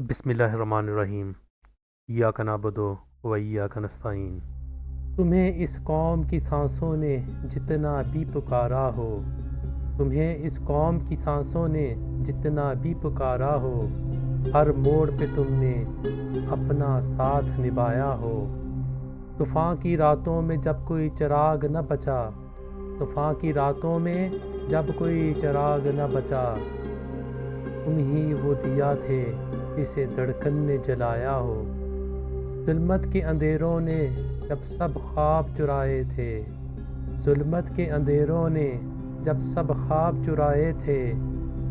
بسم اللہ الرحمن الرحیم۔ ایاک نعبد و ایاک نستعین۔ تمہیں اس قوم کی سانسوں نے جتنا بھی پکارا ہو، تمہیں اس قوم کی سانسوں نے جتنا بھی پکارا ہو، ہر موڑ پہ تم نے اپنا ساتھ نبھایا ہو۔ طوفان کی راتوں میں جب کوئی چراغ نہ بچا، طوفان کی راتوں میں جب کوئی چراغ نہ بچا، تم ہی وہ دیا تھے جسے دھڑکن نے جلایا ہو۔ ظلمت کے اندھیروں نے جب سب خواب چرائے تھے، ظلمت کے اندھیروں نے جب سب خواب چرائے تھے،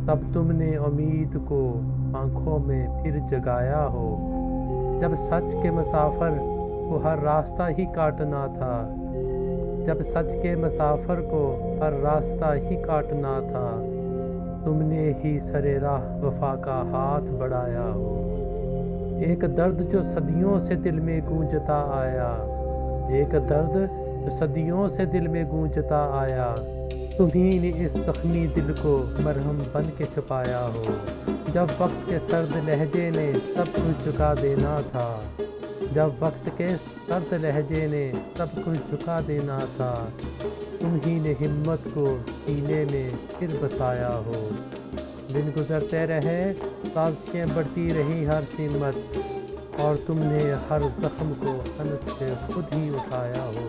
تب تم نے امید کو آنکھوں میں پھر جگایا ہو۔ جب سچ کے مسافر کو ہر راستہ ہی کاٹنا تھا، جب سچ کے مسافر کو ہر راستہ ہی کاٹنا تھا، تم نے ہی سر راہ وفا کا ہاتھ بڑھایا ہو۔ ایک درد جو صدیوں سے دل میں گونجتا آیا، ایک درد جو صدیوں سے دل میں گونجتا آیا، تمہیں نے اس زخمی دل کو مرہم بن کے چھپایا ہو۔ جب وقت کے سرد لہجے نے سب کچھ جھکا دینا تھا، جب وقت کے سرد لہجے نے سب کچھ جھکا دینا تھا، تم ہی نے ہمت کو سینے میں پھر بسایا ہو۔ دن گزرتے رہے، سازشیں بڑھتی رہی ہر سمت، اور تم نے ہر زخم کو ہنس سے خود ہی اٹھایا ہو۔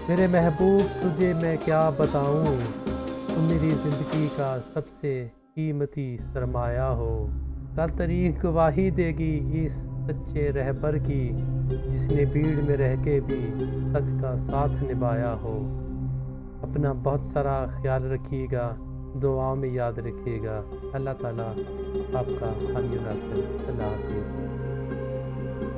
میرے محبوب تجھے میں کیا بتاؤں، تم میری زندگی کا سب سے قیمتی سرمایہ ہو۔ کل تاریخ گواہی دے گی اس سچے رہبر کی، جس نے بھیڑ میں رہ کے بھی سچ کا ساتھ نبھایا ہو۔ اپنا بہت سارا خیال رکھیے گا، دعاؤں میں یاد رکھیے گا۔ اللہ تعالیٰ آپ کا حامی ناصر۔ اللہ